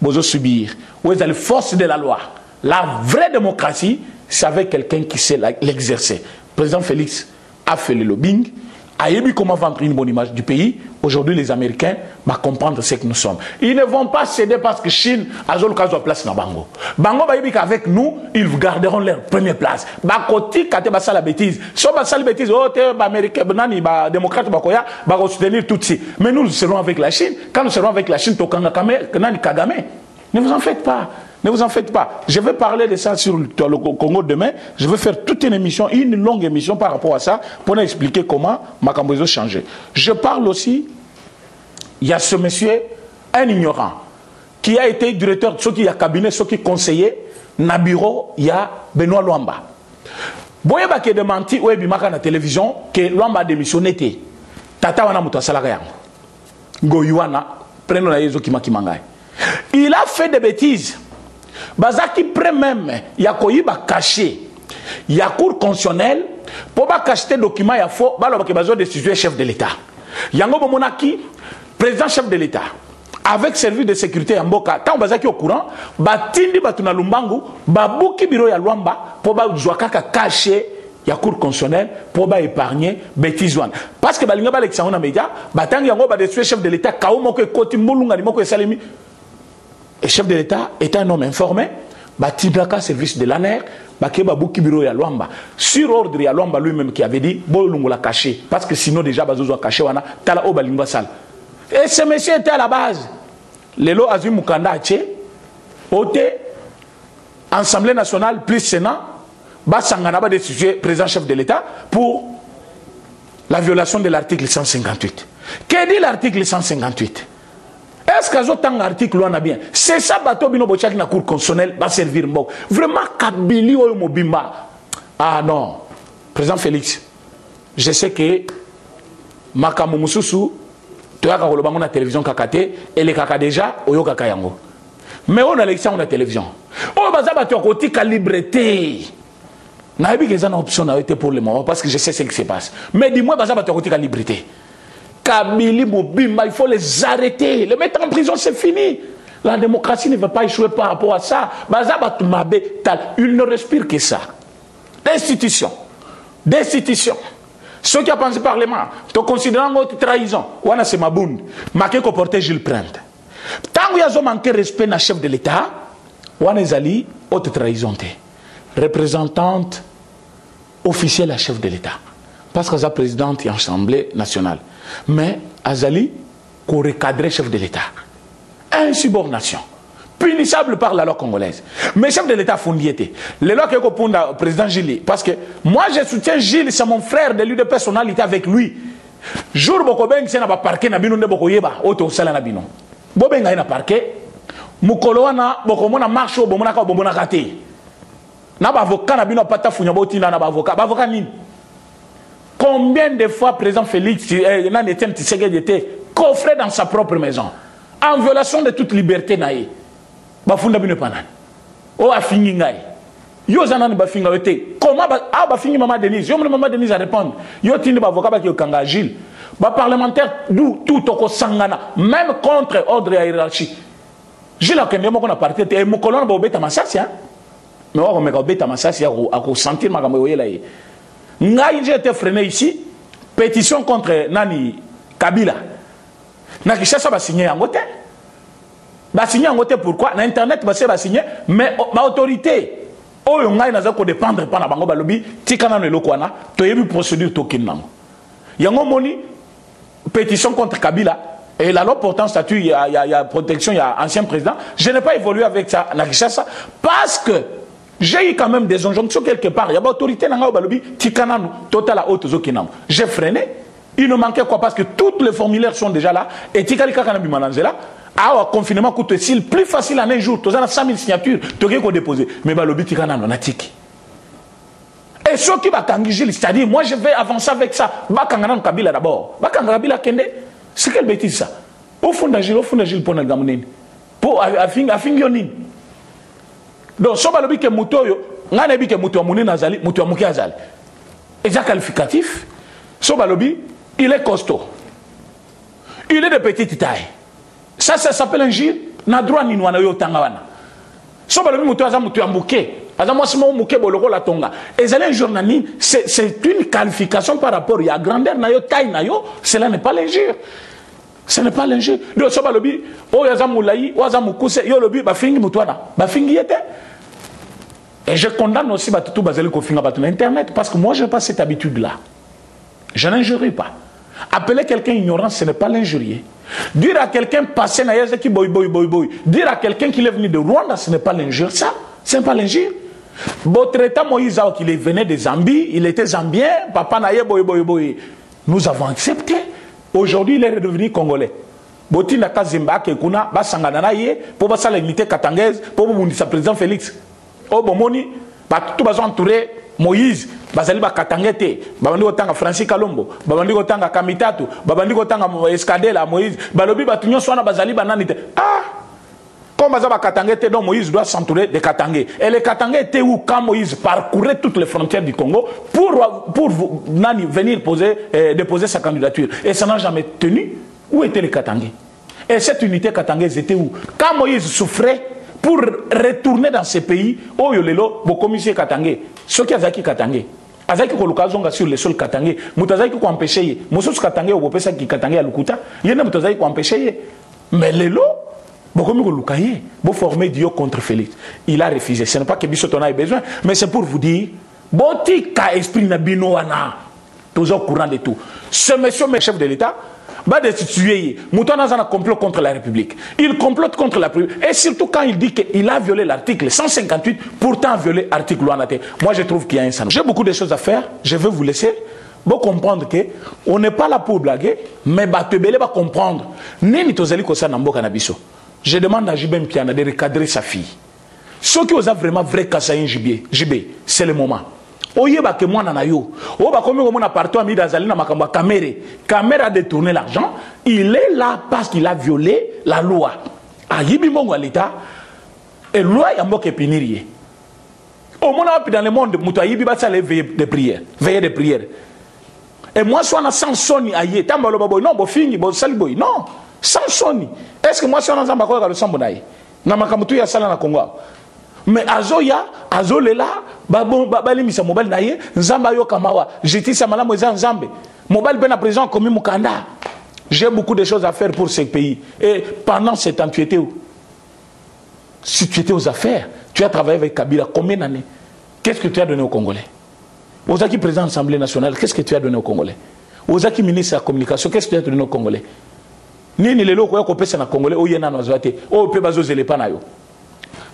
Bozo subir. Où est la force de la loi? La vraie démocratie, c'est avec quelqu'un qui sait l'exercer. Le président Félix a fait le lobbying, a vu comment vendre une bonne image du pays. Aujourd'hui, les Américains vont comprendre ce que nous sommes. Ils ne vont pas céder parce que Chine a le cas de place dans Bango. Bango va dire qu'avec nous, ils garderont leur première place. Bakoti, quand tu as la bêtise, si tu as la bêtise, oh, tu es américain, démocrate, tu vas soutenir tout ça. Mais nous serons avec la Chine. Quand nous serons avec la Chine, tu as Kagame. Ne vous en faites pas. Ne vous en faites pas. Je vais parler de ça sur le Congo demain. Je vais faire toute une émission, une longue émission par rapport à ça, pour expliquer comment Makambozo a changé. Je parle aussi, il y a ce monsieur, un ignorant, qui a été directeur, ceux qui a cabinet, ceux qui conseillait, na bureau, il y a Benoît Luamba. Boyeba qui a démenti, ou ebimaka na télévision, que Luamba a démissionné. Tata wana muto asala yango. Goyuana, prenons la yezo kimakimangai. Il a fait des bêtises. Bazaki près même, il y a koyiba caché. Il y a cour constitutionnelle pour pas cacher des documents, il y a faux, balo ki bazo décision chef de l'État. Yango Monaki, président chef de l'État, avec service de sécurité en Mboka, tant bazaki au courant, batindi batuna lumbangu, babuki biro ya Luamba pour ba jouakaka caché. Il y a cour constitutionnelle pour pas épargner bêtise one. Parce que balinga ba l'élection na média, batangi yango ba décision chef de l'État, kao moko koti mulunga ni moko salemi. Le chef de l'État est un homme informé, Batibaka service de l'ANER, Bakeba Boukibiro ya Luamba. Sur ordre ya Luamba lui-même qui avait dit, Bolungu l'a caché, parce que sinon déjà Bazozo a caché, wana, Tala Obalingba Sal. Et ce monsieur était à la base. Lelo Azim Mukanda Ache, Ote, Assemblée nationale plus Sénat, Bassanganaba des sujets président chef de l'État pour la violation de l'article 158. Que dit l'article 158? Est-ce que vous avez un article là bien? C'est ça bateau bino bochaki na cour constitutionnelle va servir mbok. Vraiment Kabili ou Mobimba. Ah non. Président Félix, je sais que Makamu Mususu, tu as kolobango na télévision kakate et les kaka déjà oyo kaka yango. Mais on a l'élection na télévision. Oh baza bato koti ka liberté. Na ebi que ça na option na été pour le moment parce que je sais ce qui se passe. Mais dis-moi baza bato koti ka liberté. Kabili Mobimba, il faut les arrêter, les mettre en prison, c'est fini. La démocratie ne va pas échouer par rapport à ça. Il ne respire que ça. D'institution. D'institution. Ceux qui ont pensé Parlement, te considérant votre trahison, wana c'est Mabound, marqué qu'on portait Gilles Prende. Tant qu'il y a manqué respect dans le chef de l'État, wana ezali haute trahison. Représentante officielle à chef de l'État. Parce que la présidente de l'Assemblée nationale. Mais Azali, qu'on recadrait chef de l'État. Insubordination. Punissable par la loi congolaise. Mais chef de l'État fondiété. Les lois que le président Gilles. Parce que moi je soutiens Gilles, c'est mon frère de l'UDP personnalité avec lui. Jour Bokobeng, c'est un parquet, Nabino de Bokoyeba, Oto Salanabino. Bobenga est un parquet. Mukoloana, Bokomona marche au Bomonaka au Bomonakate. Naba avocat, Nabino Pata Funyabotina, Naba avocat. Avocat ni. Combien de fois président Félix était coffré dans sa propre maison en violation de toute liberté naïe. Bafunda bino panan. O afingi ngai. Yo zanani bafinga wete. Comment bafingi maman Denise? Yo maman Denise a répondre. Yo tindi ba avocat ba ki okanga Gilles. Ba parlementaire tout toko sangana même contre ordre et hiérarchie. Gilles a kende moko na parti te mo kolona ba obeta masasi hein. Mais on me obeta masasi a ko sentir makambo yoyela yi. J'ai été freiné ici, pétition contre Nani Kabila. Na Kishasa va signer en côté. Va signer en côté pourquoi? Na internet va signer, mais ma autorité. Oh yonga ina zako dépendre pas na bango balobi tikana no lokwana to yebi procédure to kinango. Yango moni pétition contre Kabila et la loi portant statut il y a protection il y a ancien président. Je n'ai pas évolué avec ça na Kishasa parce que j'ai eu quand même des injonctions quelque part. Il y a une autorité dans le Tikananu, total à haute zokinam. J'ai freiné. Il ne manquait quoi parce que tous les formulaires sont déjà là. Et Tikalika Kanabi Mananzela, Ah, confinement coûte plus facile en un jour. Tu as 100 000 signatures, tu as déposer. Mais le but, c'est et ceux qui va c'est-à-dire, moi je vais avancer avec ça. Bakangana Kabila d'abord. Bakangana Kabila Kende. C'est quelle bêtise ça? Au fond d'agir pour le gamonin. Pour Afingyonin. Donc, si on a dit que Moutoyo, on a dit que Moutoyo Mouné Nazali, Moutoyo Mouké Azali. Et c'est qualificatif. Si on a dit, il est costaud. Il est de petite taille. Ça s'appelle un gire. Na droit ni noana yo tangawana. Si on a dit Moutoyo Azali, Moutoyo Mouké. Et c'est une qualification par rapport à la grandeur, taille, cela n'est pas l'injure. Ce n'est pas l'injure. Donc, si on a dit, et je condamne aussi tout basé sur Internet parce que moi, je n'ai pas cette habitude-là. Je n'injurie pas. Appeler quelqu'un ignorant, ce n'est pas l'injurier. Dire à quelqu'un passer na qui boy. Dire à quelqu'un qu'il est venu de Rwanda, ce n'est pas l'injure. Ça, ce n'est pas l'injure. Botreta Moïse, qu'il venait de Zambie, il était zambien, papa naye boy. Nous avons accepté. Aujourd'hui, il est redevenu congolais. Boti na Kazimba, Kekuna, Basangana naye, pour basa l'unité katangaise, pour le président Félix. Oh, bomoni, tout bazon entouré Moïse, bazali ba katangete, babandi otanga Francis Kalombo, babandi otanga Kamitatu, babandi otanga Escadela Moïse, balobi batunyo swana bazali bananite. Ah! Comme Bazaba Katangé, donc Moïse doit s'entourer de Katangé. Et les Katangé étaient où quand Moïse parcourait toutes les frontières du Congo pour venir déposer sa candidature. Et ça n'a jamais tenu. Où étaient les Katangé? Et cette unité katangaise était où? Quand Moïse souffrait pour retourner dans ces pays, oh yolelo, bo commissaire Katangé. Ceux qui azaki Katangé. Azaki kolukazonga sur les sols Katangé. Moutazaki ko empêcher. Moussos Katangé ou pesa qui Katangé à Lukuta. Yena moutazaki ko empêcher. Mais lelo vous formez Dieu contre Félix. Il a refusé. Ce n'est pas que Bissotona ait besoin, mais c'est pour vous dire, Boti ka esprit na binoana, toujours au courant de tout. Ce monsieur, le chef de l'État, va destituer. Moutona a un complot contre la République. Il complote contre la République. Et surtout quand il dit qu'il a violé l'article 158, pourtant violé l'article 1. Moi, je trouve qu'il y a un sang. J'ai beaucoup de choses à faire. Je vais vous laisser. Vous comprendre que on n'est pas là pour blaguer, mais Batebele va comprendre. Neni tozali kosa na mboka na biso. Je demande à Jibé Mpiana de recadrer sa fille. Ceux qui ont vraiment vrai Kassaïn Jibé, c'est le moment. Oyeba que moi nanayo. Oba comme on a partout à Midazali na makamba Kamere a détourné l'argent. Il est là parce qu'il a violé la loi. A Yibi Mongo à l'État. Et loi yambo ke pinirie. Au monde dans le monde, Mouta Yibi va s'aller veiller de prière. Veiller de prière. Et moi, soit sans soni aïe, tambalo baboy, non, bo fingi, bo saliboy, non, sans soni. Est-ce que moi, si on a zamba quoi, le sambonaï, na makamutu ya sala na Congo. Mais azoya, azolela, babali misa mobile naïe, zamba yo kamawa, j'étais sa malam moza nzambe, mobile ben à présent comme mukanda. J'ai beaucoup de choses à faire pour ce pays. Et pendant ce temps, tu étais où? Si tu étais aux affaires, tu as travaillé avec Kabila combien d'années? Qu'est-ce que tu as donné aux Congolais? Ozaki président de l'Assemblée nationale, qu'est-ce que tu as donné aux Congolais? Ozaki ministre de la communication, qu'est-ce que tu as donné aux Congolais? Nini lelo ko yako pesa na Congolais o yena na zwate o pe bazo zelepa na yo.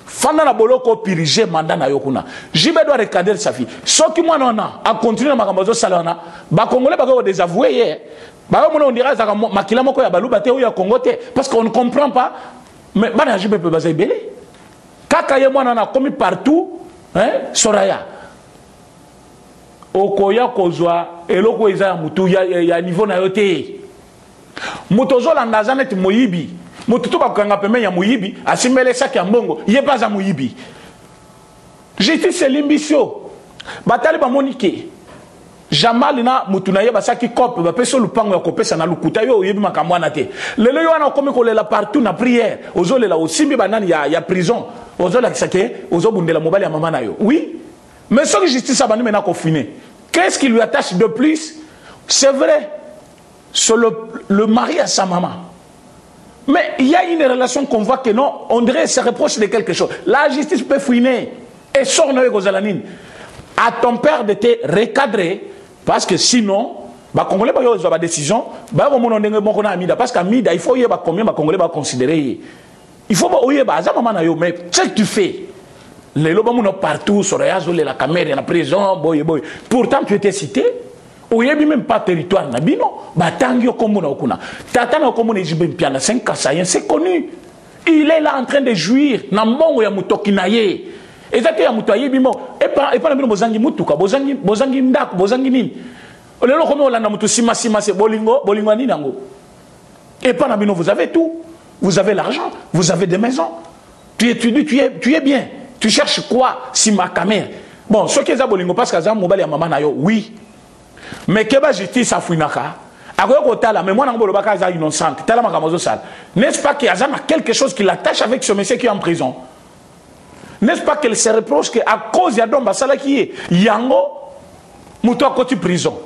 Fanda na boloko pirige mandat na yo kuna. Jibe doit recadrer sa fille. Soki moi non a continuer na makambo salana, ba Congolais ba ko désavouer hier. Ba mo on dirait ça makila moko ya baluba te o ya Congo te parce qu'on ne comprend pas. Mais bana jibe pe bazai belé. Kaka ye moi na commis partout, hein, Soraya. Okoya kozwa eloko eza ya mutu ya niveau na yote. Mutozo la nazanet moyibi. Mututu bakanga peme ya moyibi, asimele saki ya mbongo, yeba za moyibi. Justice limbisio. Batali ba monike. Jamal na mutu na yeba saki cop ba peso lupango ya kopesa na lukuta yo yebi makamwana te. Lelo yo ana komi kolela partout na prière. Ozolela osimbi banani ya prison. Ozola kisake, ozobundela mobali ya mama na yo. Oui. Mais ce que justice a banni maintenant confiné, qu'est-ce qui lui attache de plus? C'est vrai, c'est le mari à sa maman. Mais il y a une relation qu'on voit que non, on dirait se reproche de quelque chose. La justice peut fouiner et sort Noé Gozalanine. À ton père de te recadrer, parce que sinon, les Congolais ont une décision, parce qu'à Mida, il faut y avoir combien les Congolais vont considérer. Il faut y avoir mais ce que tu fais. Les lobes partout, sur la caméra, la prison, boy. Pourtant, tu étais cité. oyebi même pas territoire na bino batangi okomona okuna tata na okomona Ejibé Mpiana c'est un Kassaïen, c'est connu. Il est là en train de jouir na mbongo ya mutoki na ye ezaki ya muto ayebi mo epa na bino bozangi mutuka bozangi ndako bozangi nini lelo komo olanda mutu sima se bolingo nini nango epa na bino vous avez tout, vous avez l'argent, vous avez des maisons, tu étudies, tu es bien, tu cherches quoi si ma caméra bon ce qui est bolingo parce que ça mobile ya maman na yo oui. Mais keba justice afuinaka akoyo kotala mais moi nango bolobaka za innocente tala makamazo sala n'est-ce pas qu'il y a quelque chose qui l'attache avec ce monsieur qui est en prison? N'est-ce pas qu'elle se reproche qu'à cause de Domba Sala qui est yango muto à côté prison?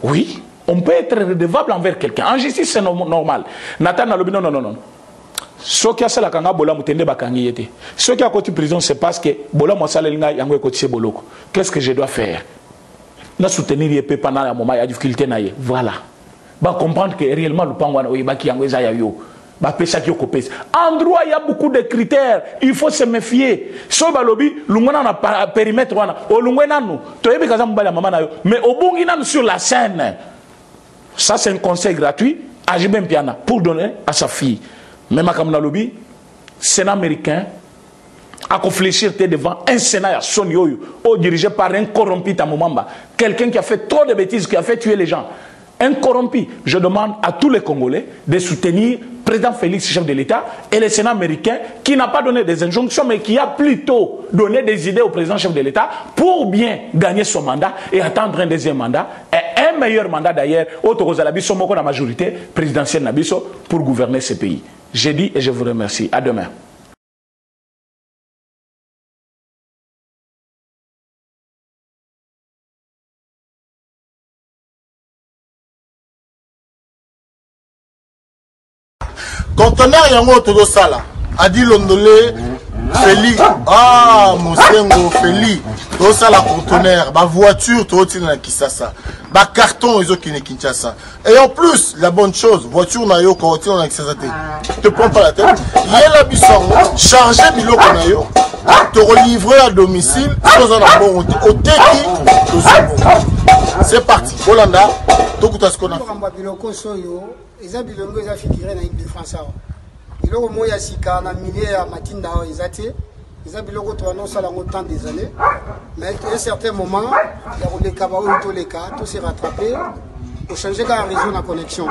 Oui, on peut être redevable envers quelqu'un en justice, c'est normal. Nathan a non ce qui a ça la kanga bola mutende bakangi yete ce qui a côté prison c'est parce que bola mosala linga yango côté boloko. Qu'est-ce que je dois faire? Na soutenir yepé pendant un moment il y a difficulté na ye. Voilà. Ba comprendre que réellement le pangwana oyebaki yango eza ya yo. Ba pesa ki okopesa. En droit il y a beaucoup de critères, il faut se méfier. So balobi lungwana na périmètre wana o lungwana nous. Toyebi kaza mbala mama na yo, mais obungi nanu sur la scène. Ça c'est un conseil gratuit à Ejibé Mpiana pour donner à sa fille. Même comme na lobby, Sénat américain à réfléchir devant un Sénat à son yoyo, dirigé par un corrompu Tamomamba, quelqu'un qui a fait trop de bêtises, qui a fait tuer les gens. Un corrompu. Je demande à tous les Congolais de soutenir le président Félix, chef de l'État, et le Sénat américain qui n'a pas donné des injonctions, mais qui a plutôt donné des idées au président chef de l'État pour bien gagner son mandat et attendre un deuxième mandat, et un meilleur mandat d'ailleurs, au la majorité présidentielle Nabiso pour gouverner ce pays. J'ai dit et je vous remercie. À demain. Conteneur yango todo sala adi londolé Feli Mosengo Feli todo sala conteneur ba voiture to tina na Kisasa ba carton ezo kine Kinshasa et en plus la bonne chose voiture na yo ko tina na Kisasa te prends pas la tête yela bisongo charger biloko na yo te relivrer à domicile sans un bon oteki to c'est parti Bolanda to kutasko na biloko soyo eza bilongo eza figuré na équipe de France awa biloko moya sika na milieu ya matinda awa eza te eza biloko to anosala ngo tant des années mais à un certain moment ya koleka ba oyo toleka to se rattraper au changer ka réseau na connexion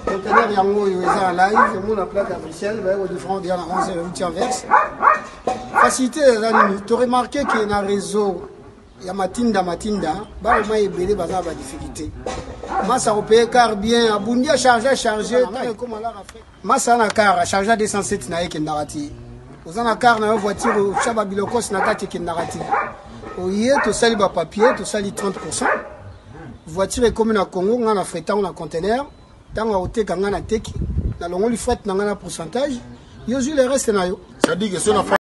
conteneur yango oyo eza en live mo na plaque à Bruxelles ba au différent dia na 11 route inverse facilité eza nini to remarquer que na réseau ya matinda ba ma ebele baza ba difficulté Massa opé car bien abundi a chargé comme à l'Afrique. Massa na car a chargé 207 na yeke narati. Ozana car na voiture chaba bilokos na kati ke narati. Oye to sali ba papier to sali 30%. Voiture comme na Congo nga na fretant na conteneur, tanga oteka nga na teki, na longo li fret na nga na pourcentage. Yo ju le reste na yo. Ça dit que c'est